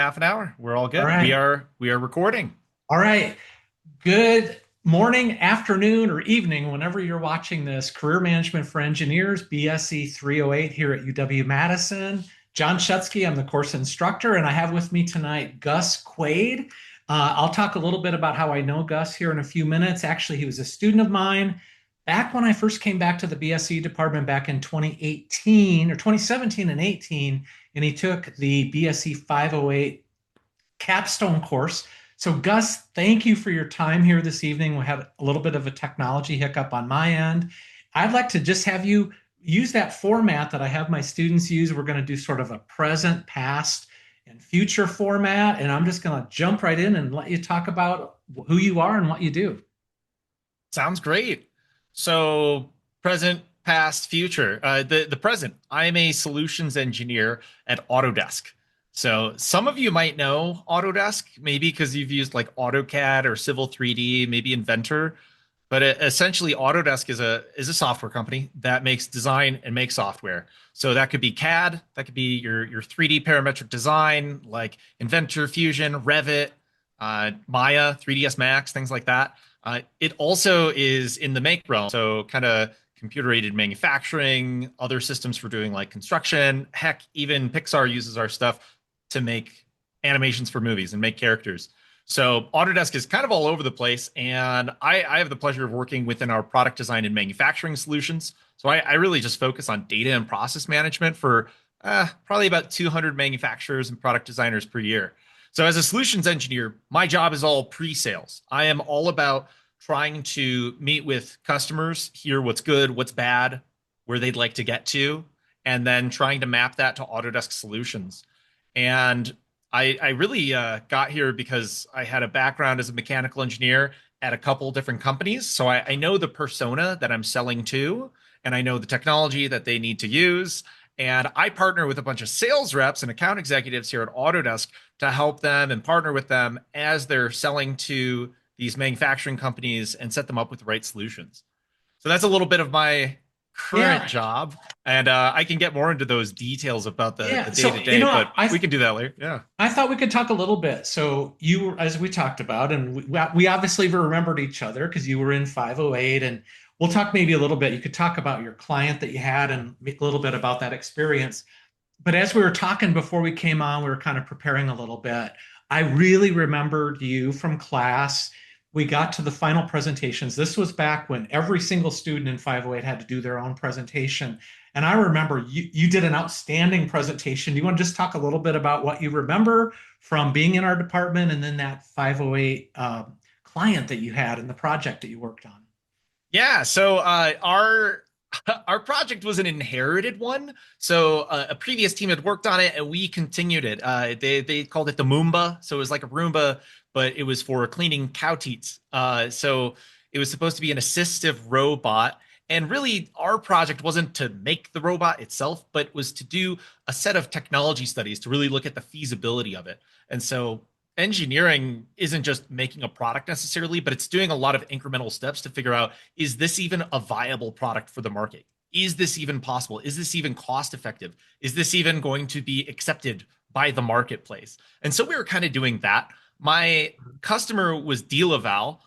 Half an hour. We're all All good. We right. are we are recording. All right. Good morning, afternoon, or evening, whenever you're watching this. Career Management for Engineers, BSE 308 here at UW-Madison. John Shutsky, I'm the course instructor, and I have with me tonight Gus Quade. I'll talk a little bit about how I know Gus here in a few minutes. Actually, he was a student of mine back when I first came back to the BSE department back in 2018 or 2017 and 18, and he took the BSE 508 capstone course. So, Gus, thank you for your time here this evening. We had a little bit of a technology hiccup on my end. I'd like to just have you use that format that I have my students use. We're going to do sort of a present, past, and future format. And I'm just going to jump right in and let you talk about who you are and what you do. Sounds great. So present, past, future. The present. I'm a solutions engineer at Autodesk. So some of you might know Autodesk, maybe because you've used like AutoCAD or Civil 3D, maybe Inventor. But essentially, Autodesk is a software company that makes design and makes software. So that could be CAD, that could be your 3D parametric design, like Inventor, Fusion, Revit, Maya, 3ds Max, things like that. It also is in the make realm, so kind of computer aided manufacturing, other systems for doing like construction. Heck, even Pixar uses our stuff to make animations for movies and make characters. So Autodesk is kind of all over the place, and I have the pleasure of working within our product design and manufacturing solutions. So I really just focus on data and process management for probably about 200 manufacturers and product designers per year. So as a solutions engineer, my job is all pre-sales. I am all about trying to meet with customers, hear what's good, what's bad, where they'd like to get to, and then trying to map that to Autodesk solutions. And I really got here because I had a background as a mechanical engineer at a couple different companies. So I know the persona that I'm selling to, and I know the technology that they need to use. And I partner with a bunch of sales reps and account executives here at Autodesk to help them and partner with them as they're selling to these manufacturing companies and set them up with the right solutions. So that's a little bit of my current Yeah. job. And I can get more into those details about the Yeah. day So, to day, but I we can do that later. Yeah. I thought we could talk a little bit. So you were, as we talked about, and we obviously remembered each other because you were in 508, and we'll talk maybe a little bit. You could talk about your client that you had and a little bit about that experience. But as we were talking before we came on, we were kind of preparing a little bit. I really remembered you from class. We got to the final presentations. This was back when every single student in 508 had to do their own presentation. And I remember you did an outstanding presentation. Do you want to just talk a little bit about what you remember from being in our department and then that 508 client that you had and the project that you worked on? Yeah, so our project was an inherited one. So a previous team had worked on it, and we continued it. They called it the Moomba, so it was like a Roomba, but it was for cleaning cow teats. So it was supposed to be an assistive robot. And really, our project wasn't to make the robot itself, but was to do a set of technology studies to really look at the feasibility of it. And so engineering isn't just making a product necessarily, but it's doing a lot of incremental steps to figure out, is this even a viable product for the market? Is this even possible? Is this even cost effective? Is this even going to be accepted by the marketplace? And so we were kind of doing that. My customer was Dealaval.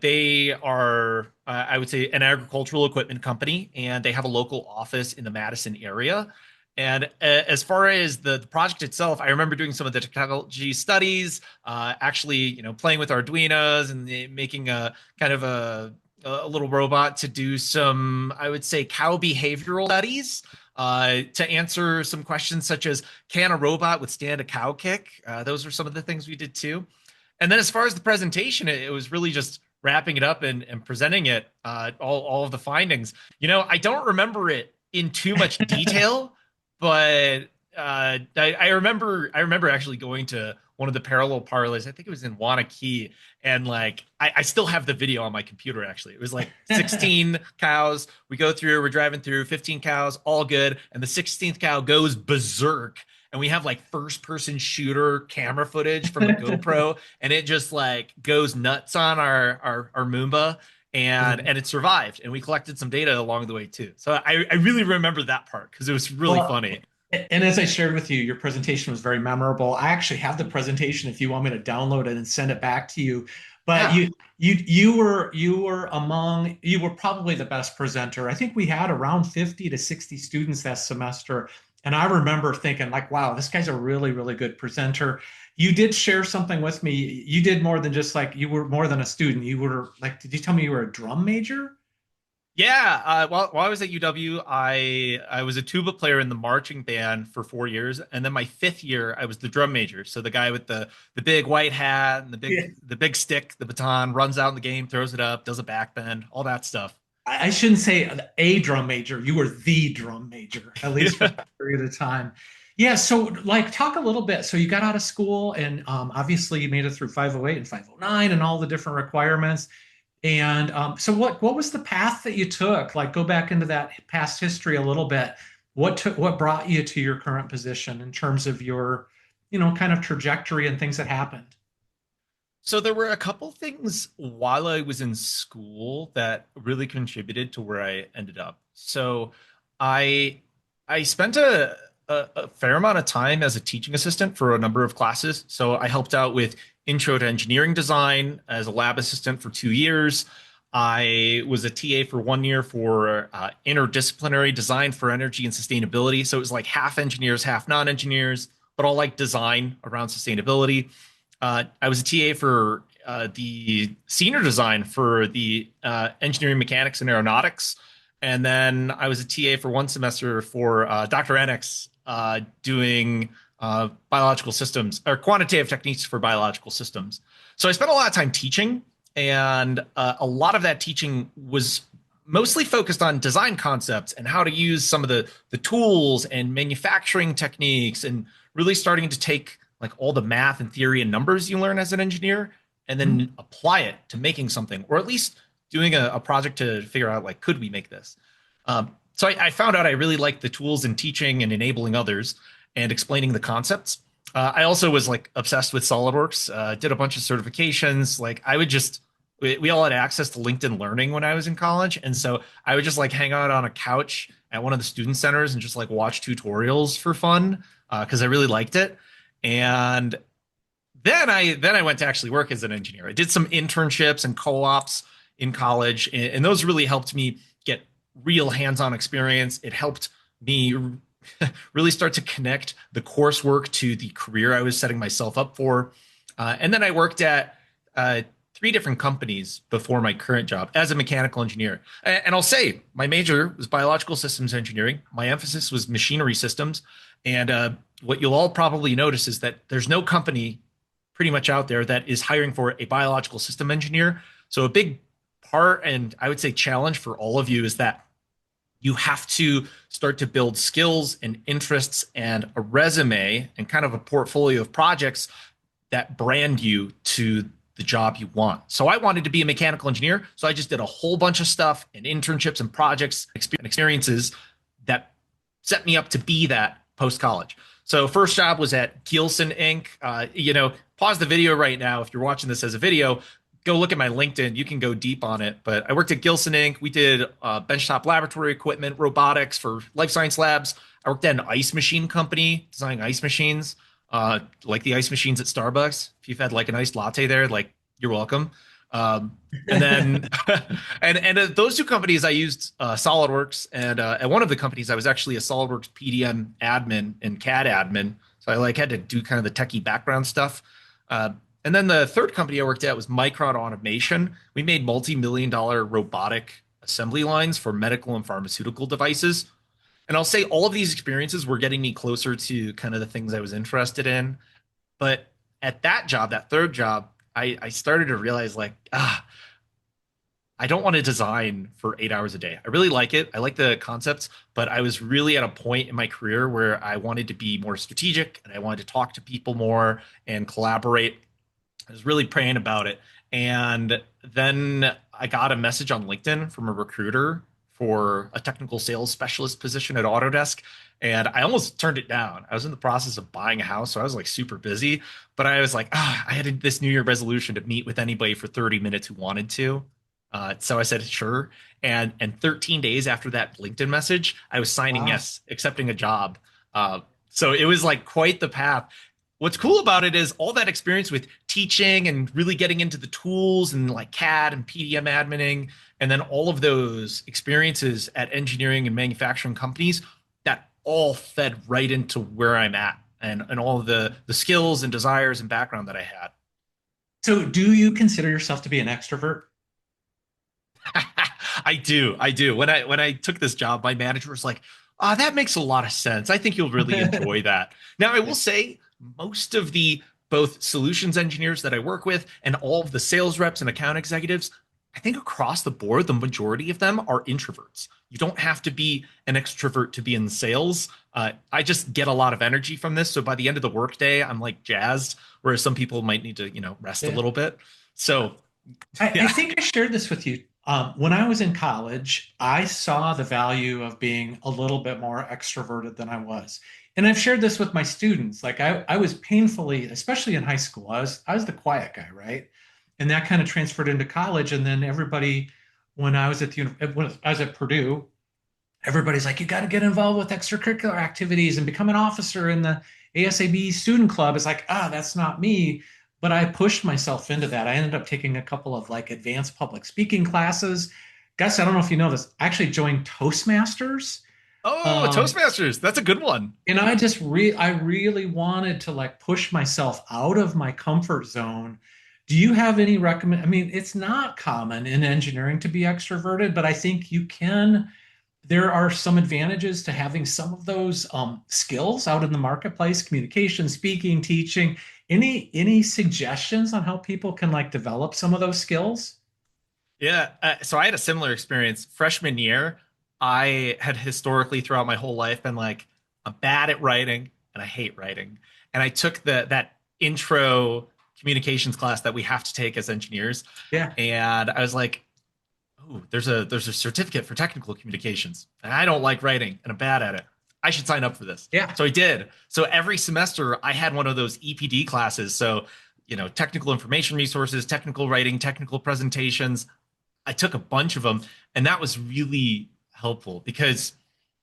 They are, I would say, an agricultural equipment company, and they have a local office in the Madison area. And as far as the project itself, I remember doing some of the technology studies, actually, playing with Arduinos and making a kind of a little robot to do some, I would say, cow behavioral studies, to answer some questions such as, can a robot withstand a cow kick? Those are some of the things we did too. And then as far as the presentation, it was really just wrapping it up and presenting it, all of the findings. I don't remember it in too much detail, but I remember actually going to one of the parallel parlors. I think it was in Wanakee, and like I still have the video on my computer. Actually, it was like 16 cows. We go through. We're driving through 15 cows, all good, and the 16th cow goes berserk. And we have like first person shooter camera footage from a GoPro, and it just like goes nuts on our Moomba, and it survived, and we collected some data along the way too. So I really remember that part because it was really Well, funny. And as I shared with you, your presentation was very memorable. I actually have the presentation if you want me to download it and send it back to you. But Yeah. you were probably the best presenter. I think we had around 50 to 60 students that semester. And I remember thinking like, wow, this guy's a really, really good presenter. You did share something with me. You did more than just like you were more than a student. You were like, did you tell me you were a drum major? Yeah, while I was at UW, I was a tuba player in the marching band for 4 years, and then my fifth year, I was the drum major. So the guy with the big white hat and the big stick, the baton, runs out in the game, throws it up, does a back bend, all that stuff. I shouldn't say a drum major. You were the drum major, at least for that period of time. Yeah. So, like, talk a little bit. So, you got out of school, and obviously, you made it through 508 and 509 and all the different requirements. And so, what was the path that you took? Like, go back into that past history a little bit. What brought you to your current position in terms of your, kind of trajectory and things that happened? So there were a couple things while I was in school that really contributed to where I ended up. So I I spent a fair amount of time as a teaching assistant for a number of classes. So I helped out with intro to engineering design as a lab assistant for 2 years. I was a TA for 1 year for interdisciplinary design for energy and sustainability. So it was like half engineers, half non-engineers, but all like design around sustainability. I was a TA for the senior design for the engineering, mechanics, and aeronautics. And then I was a TA for 1 semester for Dr. Enix doing biological systems or quantitative techniques for biological systems. So I spent a lot of time teaching, and a lot of that teaching was mostly focused on design concepts and how to use some of the tools and manufacturing techniques and really starting to take like all the math and theory and numbers you learn as an engineer and then apply it to making something or at least doing a project to figure out like could we make this. So I found out I really liked the tools in teaching and enabling others and explaining the concepts. I also was like obsessed with SolidWorks, did a bunch of certifications. Like I would just, we all had access to LinkedIn Learning when I was in college. And so I would just like hang out on a couch at one of the student centers and just like watch tutorials for fun because I really liked it. And then I went to actually work as an engineer. I did some internships and co-ops in college, and those really helped me get real hands-on experience. It helped me really start to connect the coursework to the career I was setting myself up for. And then I worked at 3 different companies before my current job as a mechanical engineer. And I'll say my major was biological systems engineering. My emphasis was machinery systems. And what you'll all probably notice is that there's no company pretty much out there that is hiring for a biological system engineer. So a big part and I would say challenge for all of you is that you have to start to build skills and interests and a resume and kind of a portfolio of projects that brand you to the job you want. So I wanted to be a mechanical engineer. So I just did a whole bunch of stuff and internships and projects and experiences that set me up to be that post college. So first job was at Gilson Inc. Pause the video right now if you're watching this as a video. Go look at my LinkedIn. You can go deep on it. But I worked at Gilson Inc. We did benchtop laboratory equipment, robotics for life science labs. I worked at an ice machine company designing ice machines, like the ice machines at Starbucks. If you've had like an iced latte there, like you're welcome. And then, and those 2 companies I used SolidWorks, and at one of the companies I was actually a SolidWorks PDM admin and CAD admin. So I like had to do kind of the techie background stuff. And then the third company I worked at was Micron Automation. We made multi-million-dollar robotic assembly lines for medical and pharmaceutical devices. And I'll say all of these experiences were getting me closer to kind of the things I was interested in. But at that job, that third job, I started to realize like, I don't want to design for 8 hours a day. I really like it. I like the concepts, but I was really at a point in my career where I wanted to be more strategic and I wanted to talk to people more and collaborate. I was really praying about it. And then I got a message on LinkedIn from a recruiter for a technical sales specialist position at Autodesk. And I almost turned it down. I was in the process of buying a house, so I was like super busy. But I was like, I had this New Year resolution to meet with anybody for 30 minutes who wanted to. So I said, sure. And 13 days after that LinkedIn message, I was signing Wow. yes, accepting a job. Uh, so it was like quite the path. What's cool about it is all that experience with teaching and really getting into the tools and like CAD and PDM admining, and then all of those experiences at engineering and manufacturing companies that all fed right into where I'm at and all of the skills and desires and background that I had. So, do you consider yourself to be an extrovert? I do. I do. When I took this job, my manager was like, "Ah, that makes a lot of sense. I think you'll really enjoy that." Now, I will say most of the both solutions engineers that I work with and all of the sales reps and account executives, I think across the board, the majority of them are introverts. You don't have to be an extrovert to be in sales. I just get a lot of energy from this. So by the end of the workday, I'm like jazzed, whereas some people might need to, rest a Yeah. little bit. So, I yeah. think I shared this with you. When I was in college, I saw the value of being a little bit more extroverted than I was. And I've shared this with my students. Like I was painfully, especially in high school, I was the quiet guy, right? And that kind of transferred into college. And then everybody, when I was when I was at Purdue, everybody's like, you got to get involved with extracurricular activities and become an officer in the ASAB student club. It's like, that's not me. But I pushed myself into that. I ended up taking a couple of like advanced public speaking classes. Gus, I don't know if you know this, I actually joined Toastmasters. Oh, Um, Toastmasters. That's a good one. and I really wanted to like push myself out of my comfort zone. Do you have any recommend? I mean, it's not common in engineering to be extroverted, but I think you can there are some advantages to having some of those skills out in the marketplace: communication, speaking, teaching. Any suggestions on how people can like develop some of those skills? Yeah. So I had a similar experience freshman year. I had historically throughout my whole life been like, I'm bad at writing and I hate writing. And I took that intro communications class that we have to take as engineers. Yeah, And I was like, oh, there's a certificate for technical communications. And I don't like writing and I'm bad at it. I should sign up for this. yeah, So I did. So every semester I had one of those EPD classes. So, technical information resources, technical writing, technical presentations. I took a bunch of them, and that was really helpful because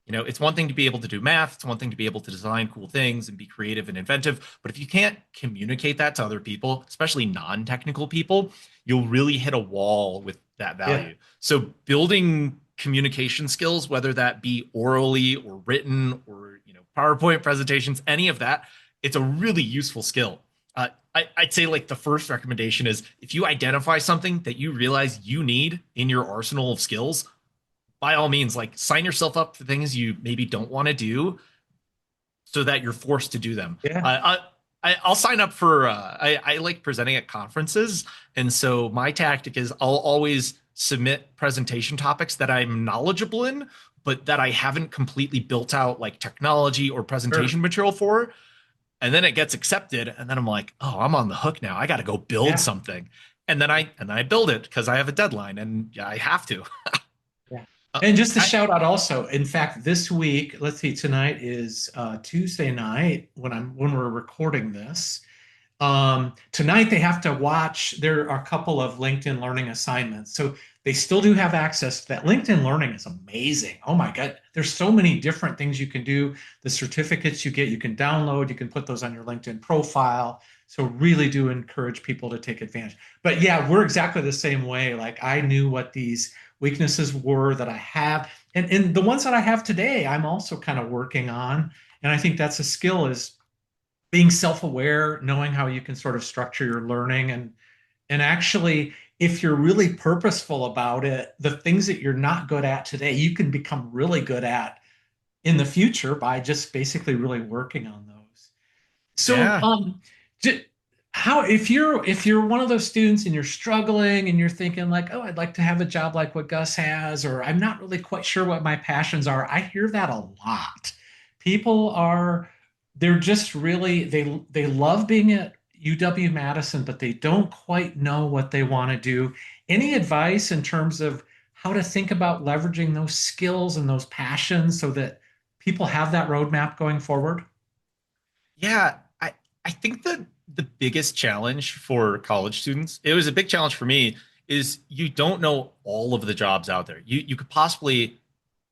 it's one thing to be able to do math, it's one thing to be able to design cool things and be creative and inventive, but if you can't communicate that to other people, especially non-technical people, you'll really hit a wall with that yeah, value. So building communication skills, whether that be orally or written or PowerPoint presentations, any of that, it's a really useful skill. I'd say like the first recommendation is if you identify something that you realize you need in your arsenal of skills, by all means, like sign yourself up for things you maybe don't want to do so that you're forced to do them. yeah, I'll sign up for, I like presenting at conferences. And so my tactic is I'll always submit presentation topics that I'm knowledgeable in, but that I haven't completely built out like technology or sure, presentation material for. And then it gets accepted. And then I'm like, oh, I'm on the hook now. I got to go build yeah, something. And then I build it because I have a deadline and yeah, I have to. yeah. Uh, And just to I, shout out also, in fact, this week, let's see, tonight is Tuesday night when we're recording this. Tonight they have to watch. There are a couple of LinkedIn Learning assignments. So they still do have access to that. LinkedIn Learning is amazing. Oh my God. There's so many different things you can do. The certificates you get, you can download, you can put those on your LinkedIn profile. So really do encourage people to take advantage. But yeah, we're exactly the same way. Like I knew what these weaknesses were that I have. And the ones that I have today, I'm also kind of working on. And I think that's a skill is being self-aware, knowing how you can sort of structure your learning and actually if you're really purposeful about it, the things that you're not good at today, you can become really good at in the future by just basically really working on those. So, yeah. how if you're one of those students and you're struggling and you're thinking like, oh, I'd like to have a job like what Gus has, or I'm not really quite sure what my passions are. I hear that a lot. People are they're just really they love being at UW-Madison, but they don't quite know what they want to do. Any advice in terms of how to think about leveraging those skills and those passions so that people have that roadmap going forward? Yeah, I think that the biggest challenge for college students, it was a big challenge for me, is you don't know all of the jobs out there. You could possibly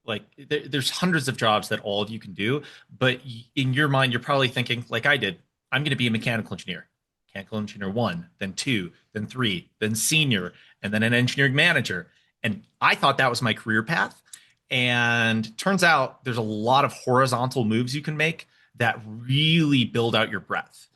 like there's hundreds of jobs that all of you can do, but in your mind, you're probably thinking, like I did, I'm going to be a mechanical engineer one, then two, then three, then senior, and then an engineering manager. And I thought that was my career path. And turns out there's a lot of horizontal moves you can make that really build out your breadth.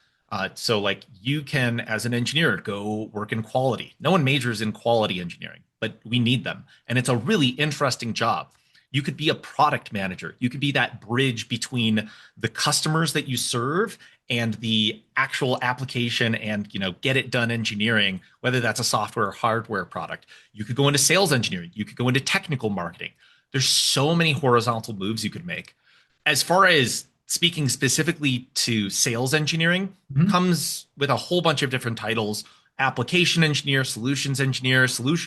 So, like, you can, as an engineer, go work in quality. No one majors in quality engineering, but we need them. And it's a really interesting job. You could be a product manager. You could be that bridge between the customers that you serve and the actual application and, get it done engineering, whether that's a software or hardware product. You could go into sales engineering. You could go into technical marketing. There's so many horizontal moves you could make. As far as speaking specifically to sales engineering, Mhm. comes with a whole bunch of different titles: application engineer, solution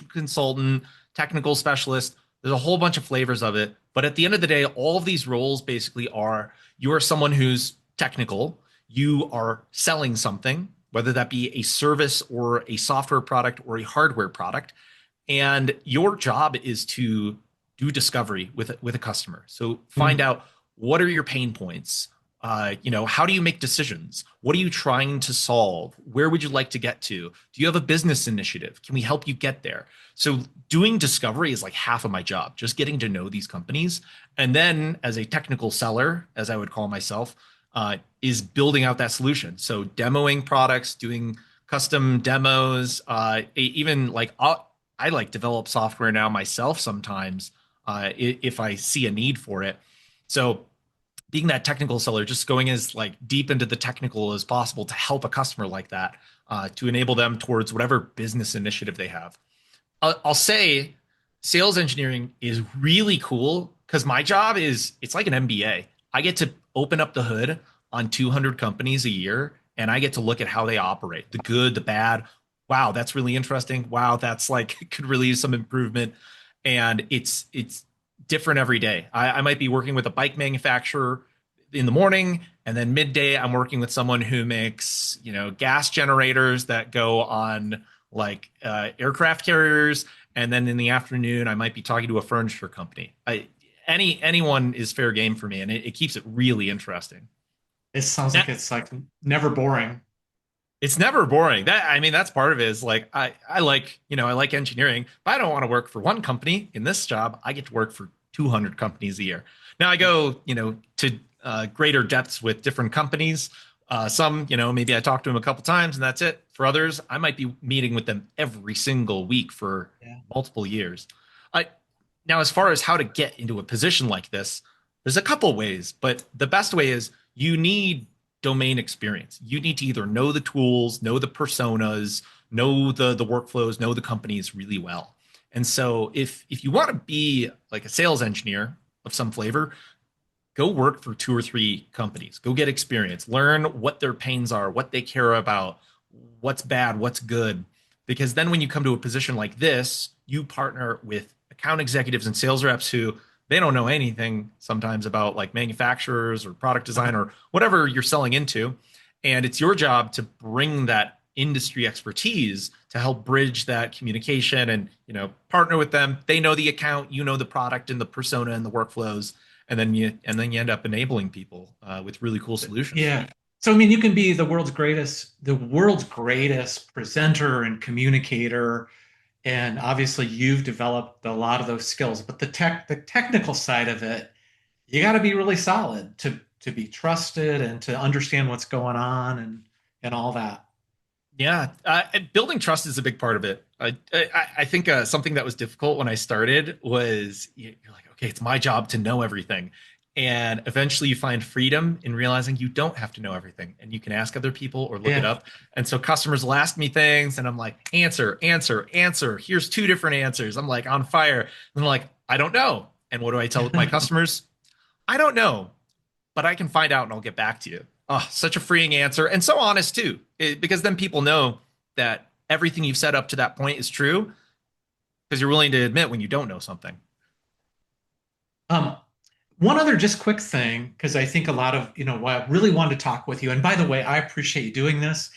consultant, technical specialist. There's a whole bunch of flavors of it. But at the end of the day, all of these roles basically are: you are someone who's technical, you are selling something, whether that be a service or a software product or a hardware product. And your job is to do discovery with a customer. So find Mhm. out, what are your pain points? How do you make decisions? What are you trying to solve? Where would you like to get to? Do you have a business initiative? Can we help you get there? So doing discovery is like half of my job, just getting to know these companies. And then as a technical seller, as I would call myself, is building out that solution. So demoing products, doing custom demos, even like I like develop software now myself sometimes, if I see a need for it. So being that technical seller, just going as like deep into the technical as possible to help a customer like that, to enable them towards whatever business initiative they have. I'll say sales engineering is really cool because my job is, it's like an MBA. I get to open up the hood on 200 companies a year, and I get to look at how they operate, the good, the bad. Wow, that's really interesting. Wow, that's like could really use some improvement. And it's different every day. I might be working with a bike manufacturer in the morning, and then midday I'm working with someone who makes gas generators that go on like aircraft carriers, and then in the afternoon I might be talking to a furniture company. Anyone is fair game for me, and it keeps it really interesting. It sounds Now, like it's like never boring. it's never boring. That's part of it. Is like I like I like engineering, but I don't want to work for one company. In this job, I get to work for 200 companies a year. Now I go to greater depths with different companies. Some maybe I talk to them a couple times and that's it. For others, I might be meeting with them every single week for Yeah. multiple years. I Now, as far as how to get into a position like this, there's a couple ways, but the best way is you need domain experience. You need to either know the tools, know the personas, know the workflows, know the companies really well. And so if you want to be like a sales engineer of some flavor, go work for two or three companies. Go get experience. Learn what their pains are, what they care about, what's bad, what's good. Because then when you come to a position like this, you partner with account executives and sales reps who they don't know anything sometimes about like manufacturers or product design or whatever you're selling into. And it's your job to bring that industry expertise to help bridge that communication and partner with them. They know the account, you know the product and the persona and the workflows, and then you end up enabling people with really cool solutions. Yeah. So I mean, you can be the world's greatest presenter and communicator, and obviously you've developed a lot of those skills. But the technical side of it, you got to be really solid to be trusted and to understand what's going on and all that. Yeah, and building trust is a big part of it. I think something that was difficult when I started was you're like, okay, it's my job to know everything, and eventually you find freedom in realizing you don't have to know everything, and you can ask other people or look it Yeah. up. And so customers will ask me things, and I'm like, answer, answer, answer. Here's two different answers. I'm like on fire, and they're like, I don't know. And what do I tell my customers? I don't know, but I can find out and I'll get back to you. Oh, such a freeing answer, and so honest too, because then people know that everything you've said up to that point is true because you're willing to admit when you don't know something. Um, One other just quick thing, because I think a lot of, what I really wanted to talk with you. And by the way, I appreciate you doing this.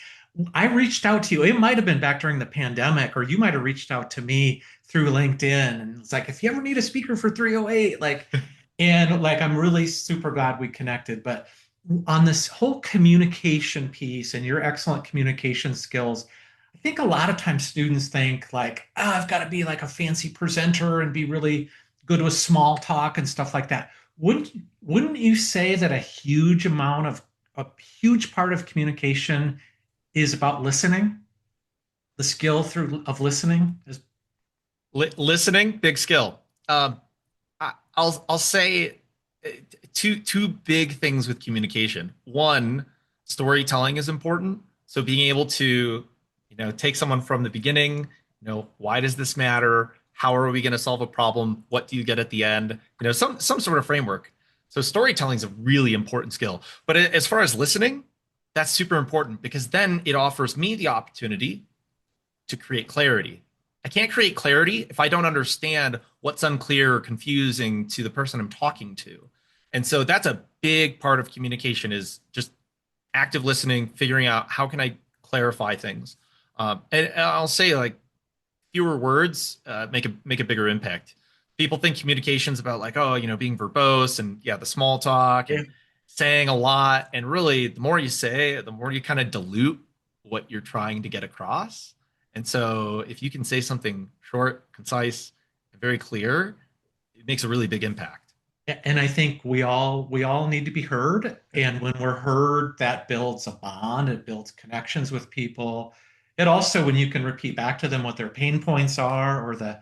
I reached out to you. It might have been back during the pandemic, or you might have reached out to me through LinkedIn. And it's like, if you ever need a speaker for 308, and like, I'm really super glad we connected. But on this whole communication piece and your excellent communication skills, I think a lot of times students think like, oh, I've got to be like a fancy presenter and be really good with small talk and stuff like that. Wouldn't you say that a huge part of communication is about listening, the skill through of listening is Listening, big skill. I'll say two big things with communication. One, storytelling is important. So being able to, take someone from the beginning, why does this matter? How are we going to solve a problem? What do you get at the end? Some sort of framework. So storytelling is a really important skill. But as far as listening, that's super important because then it offers me the opportunity to create clarity. I can't create clarity if I don't understand what's unclear or confusing to the person I'm talking to. And so that's a big part of communication is just active listening, figuring out how can I clarify things. And I'll say like fewer words make a bigger impact. People think communication's about like, oh, being verbose and yeah, the small talk yeah. and saying a lot. And really, the more you say, the more you kind of dilute what you're trying to get across. And so if you can say something short, concise, and very clear, it makes a really big impact. And I think we all need to be heard. And when we're heard, that builds a bond, it builds connections with people. It also, when you can repeat back to them what their pain points are or the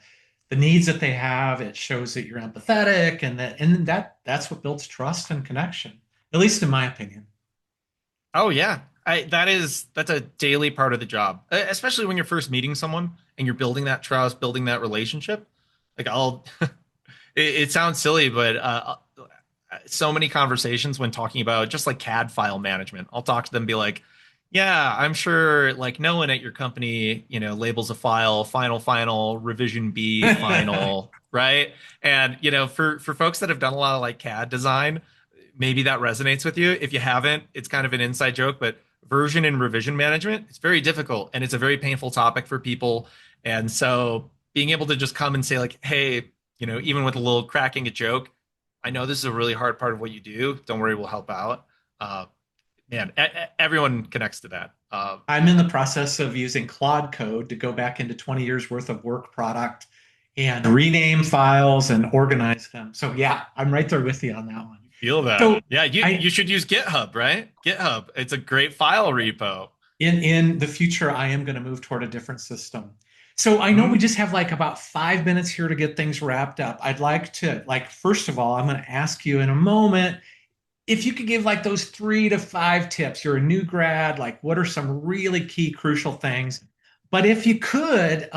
needs that they have, it shows that you're empathetic and that's what builds trust and connection, at least in my opinion. Oh yeah. That's a daily part of the job, especially when you're first meeting someone and you're building that trust, building that relationship. Like I'll it sounds silly, but so many conversations when talking about just like CAD file management, I'll talk to them and be like, yeah, I'm sure like no one at your company, labels a file final, revision B, final, right? And for folks that have done a lot of like CAD design, maybe that resonates with you. If you haven't, it's kind of an inside joke, but version and revision management, it's very difficult and it's a very painful topic for people. And so being able to just come and say like, hey, even with a little cracking a joke, I know this is a really hard part of what you do. Don't worry, we'll help out. Uh, Man, everyone connects to that. I'm in the process of using Claude Code to go back into 20 years worth of work product and rename files and organize them. So yeah, I'm right there with you on that one. Feel that. So Yeah, you I you should use GitHub, right? GitHub. It's a great file repo. in the future, I am going to move toward a different system. So I know we Mhm. just have like about 5 minutes here to get things wrapped up. I'd like to first of all, I'm going to ask you in a moment if you could give like those 3 to 5 tips. You're a new grad, like what are some really key crucial things? But if you could,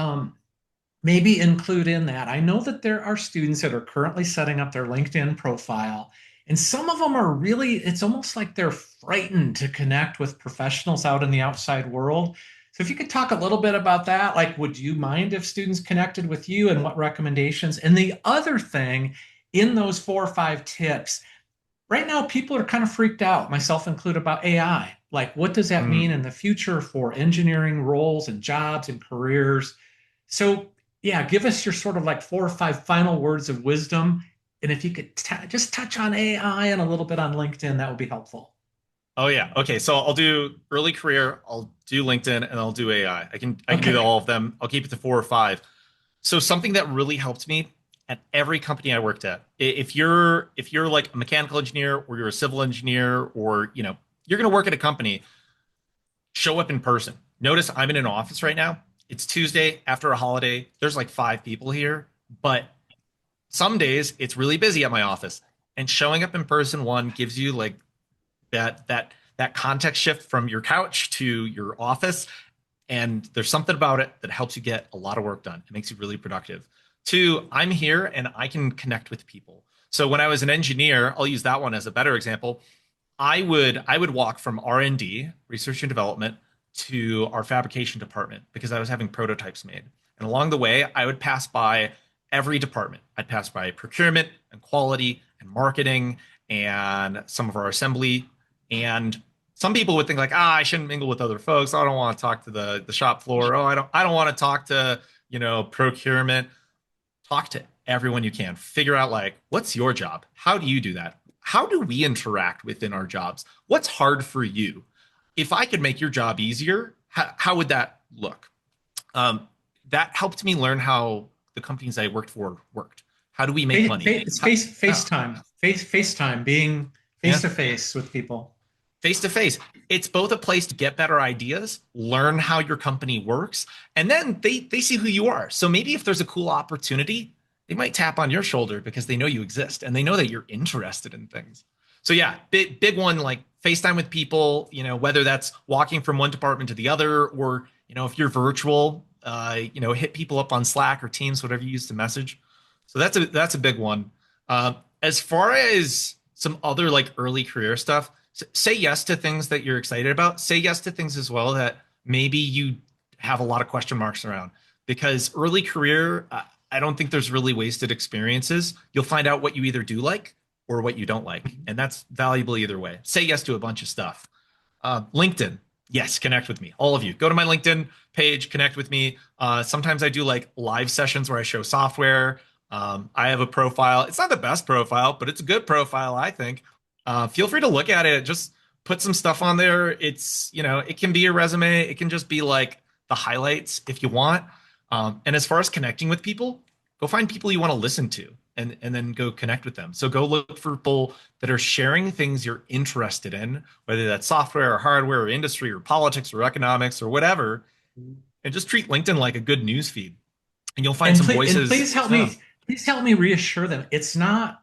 maybe include in that. I know that there are students that are currently setting up their LinkedIn profile, and some of them are really, it's almost like they're frightened to connect with professionals out in the outside world. So if you could talk a little bit about that, like, would you mind if students connected with you and what recommendations? And the other thing in those 4 or 5 tips, right now people are kind of freaked out, myself included, about AI. Like, what does that mean Mm. in the future for engineering roles and jobs and careers? So, yeah, give us your sort of like 4 or 5 final words of wisdom. And if you could just touch on AI and a little bit on LinkedIn, that would be helpful. Oh yeah. Okay. So I'll do early career, I'll do LinkedIn, and I'll do AI. I can do Okay. all of them. I'll keep it to four or five. So something that really helped me at every company I worked at, if you're like a mechanical engineer or you're a civil engineer or you're going to work at a company, show up in person. Notice I'm in an office right now. It's Tuesday after a holiday. There's like five people here, but some days it's really busy at my office. And showing up in person, one gives you like that context shift from your couch to your office, and there's something about it that helps you get a lot of work done. It makes you really productive. Two, I'm here and I can connect with people. So when I was an engineer, I'll use that one as a better example. I would walk from R&D, research and development, to our fabrication department because I was having prototypes made. And along the way, I would pass by every department. I'd pass by procurement and quality and marketing and some of our assembly. And some people would think like, I shouldn't mingle with other folks. I don't want to talk to the shop floor. Oh, I don't want to talk to, procurement. Talk to everyone you can. Figure out like, what's your job? How do you do that? How do we interact within our jobs? What's hard for you? If I could make your job easier, how would that look? Um, that helped me learn how the companies I worked for worked. How do we make money? It's How, oh, FaceTime, being face yeah, to face with people. face to face. It's both a place to get better ideas, learn how your company works, and then they see who you are. So maybe if there's a cool opportunity, they might tap on your shoulder because they know you exist and they know that you're interested in things. So yeah, big one like FaceTime with people, whether that's walking from one department to the other or, if you're virtual, hit people up on Slack or Teams, whatever you use to message. So that's a big one. As far as some other like early career stuff, say yes to things that you're excited about. Say yes to things as well that maybe you have a lot of question marks around. Because early career, I don't think there's really wasted experiences. You'll find out what you either do like or what you don't like, and that's valuable either way. Say yes to a bunch of stuff. LinkedIn, yes, connect with me. All of you, go to my LinkedIn page, connect with me. Sometimes I do like live sessions where I show software. I have a profile. It's not the best profile, but it's a good profile, I think. Feel free to look at it. Just put some stuff on there. It can be a resume. It can just be like the highlights if you want. And as far as connecting with people, go find people you want to listen to and then go connect with them. So go look for people that are sharing things you're interested in, whether that's software or hardware or industry or politics or economics or whatever, and just treat LinkedIn like a good news feed. And you'll find And some voices. Oh, please help me reassure them. It's not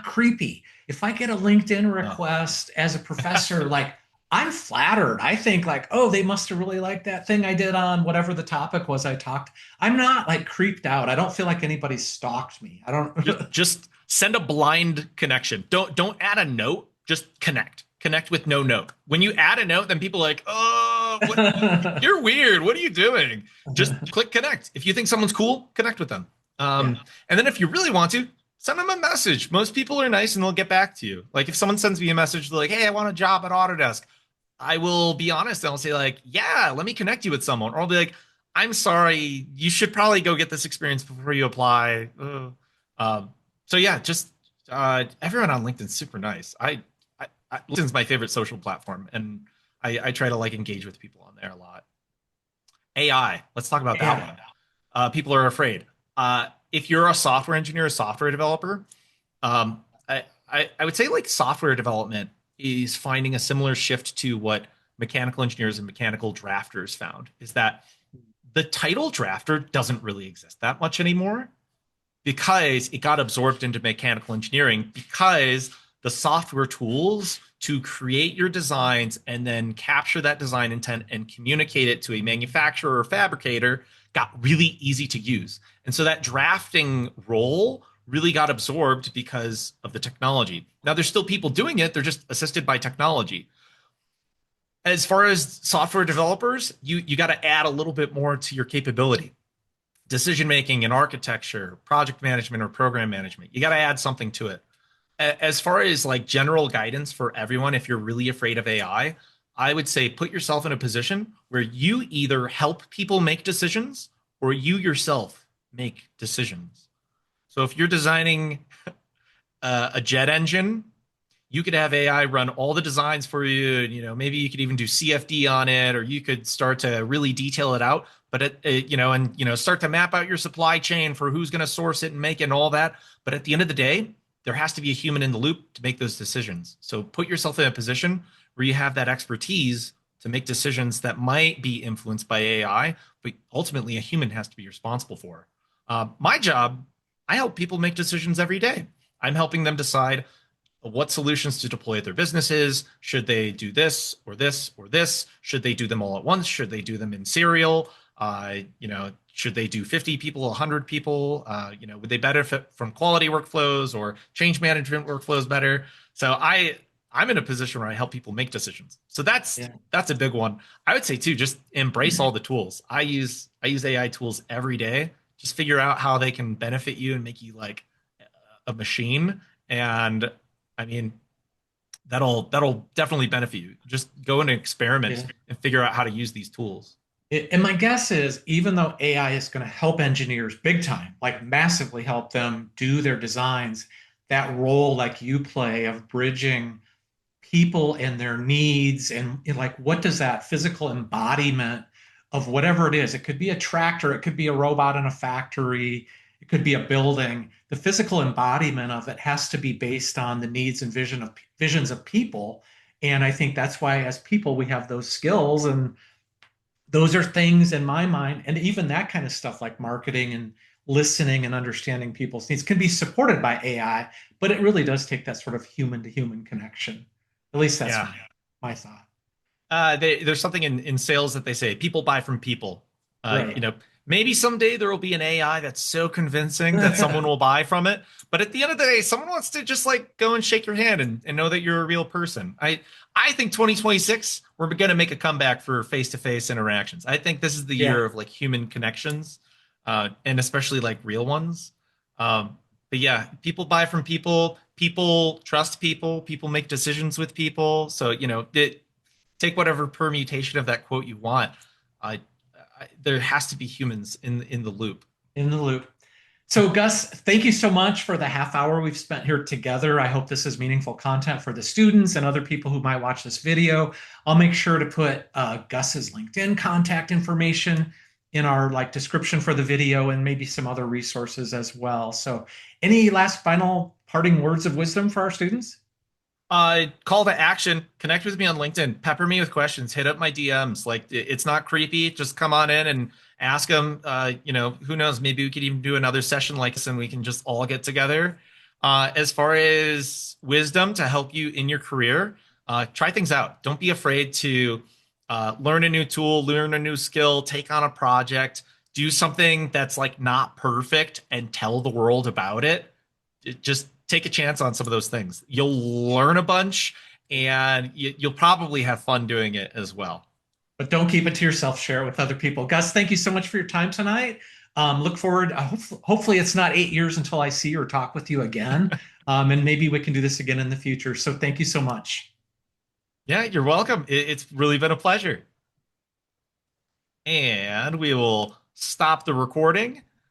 creepy. If I get a LinkedIn no. request as a professor, like I'm flattered. I think like, oh, they must have really liked that thing I did on whatever the topic was I talked. I'm not like creeped out. I don't feel like anybody stalked me. I just don't. just send a blind connection. Don't add a note. Just connect. Connect with no note. When you add a note, then people are like, oh, you're weird. What are you doing? Just click connect. If you think someone's cool, connect with them. Yeah. And then if you really want to, send them a message. Most people are nice and they'll get back to you. Like if someone sends me a message, they're like, hey, I want a job at Autodesk. I will be honest and I'll say like, yeah, let me connect you with someone. Or I'll be like, I'm sorry, you should probably go get this experience before you apply. So yeah, just everyone on LinkedIn's super nice. LinkedIn's my favorite social platform, and I try to like engage with people on there a lot. AI, let's talk about that Yeah. one. People are afraid. If you're a software engineer, a software developer, I would say like software development is finding a similar shift to what mechanical engineers and mechanical drafters found is that the title drafter doesn't really exist that much anymore because it got absorbed into mechanical engineering because the software tools to create your designs and then capture that design intent and communicate it to a manufacturer or fabricator got really easy to use. And so that drafting role really got absorbed because of the technology. Now there's still people doing it, they're just assisted by technology. As far as software developers, you got to add a little bit more to your capability. Decision making and architecture, project management or program management. You got to add something to it. As far as like general guidance for everyone, if you're really afraid of AI, I would say put yourself in a position where you either help people make decisions or you yourself make decisions. So if you're designing a jet engine, you could have AI run all the designs for you. And, maybe you could even do CFD on it, or you could start to really detail it out. But start to map out your supply chain for who's going to source it and make it and all that. But at the end of the day, there has to be a human in the loop to make those decisions. So put yourself in a position where you have that expertise to make decisions that might be influenced by AI, but ultimately a human has to be responsible for. My job, I help people make decisions every day. I'm helping them decide what solutions to deploy at their businesses. Should they do this or this or this? Should they do them all at once? Should they do them in serial? Should they do 50 people, 100 people? Would they benefit from quality workflows or change management workflows better? So I'm in a position where I help people make decisions. So that's Yeah. that's a big one. I would say too, just embrace all the tools. I use AI tools every day. Just figure out how they can benefit you and make you like a machine. And I mean, that'll definitely benefit you. Just go and experiment Yeah. and figure out how to use these tools. And my guess is, even though AI is going to help engineers big time, like massively help them do their designs, that role like you play of bridging people and their needs and like what does that physical embodiment of whatever it is, it could be a tractor, it could be a robot in a factory, it could be a building, the physical embodiment of it has to be based on the needs and visions of people. And I think that's why as people we have those skills, and those are things in my mind, and even that kind of stuff like marketing and listening and understanding people's needs can be supported by AI, but it really does take that sort of human to human connection. At least that's Yeah. my thought. There's something in sales that they say people buy from people. Right. Maybe someday there will be an AI that's so convincing that someone will buy from it. But at the end of the day, someone wants to just like go and shake your hand and know that you're a real person. I think 2026, we're going to make a comeback for face-to-face interactions. I think this is the Yeah. year of like human connections, and especially like real ones. But yeah, people buy from people. People trust people. People make decisions with people. So, take whatever permutation of that quote you want. I, there has to be humans in the loop. In the loop. So, Gus, thank you so much for the half hour we've spent here together. I hope this is meaningful content for the students and other people who might watch this video. I'll make sure to put Gus's LinkedIn contact information in our like description for the video and maybe some other resources as well. So, any last final parting words of wisdom for our students? Call to action. Connect with me on LinkedIn. Pepper me with questions. Hit up my DMs. Like it's not creepy. Just come on in and ask them. Who knows? Maybe we could even do another session like this, and we can just all get together. As far as wisdom to help you in your career, try things out. Don't be afraid to learn a new tool, learn a new skill, take on a project, do something that's like not perfect, and tell the world about it. Just take a chance on some of those things. You'll learn a bunch, and you'll probably have fun doing it as well. But don't keep it to yourself, share it with other people. Gus, thank you so much for your time tonight. Look forward. Hopefully, it's not 8 years until I see or talk with you again. And maybe we can do this again in the future. So thank you so much. Yeah, you're welcome. It's really been a pleasure. And we will stop the recording.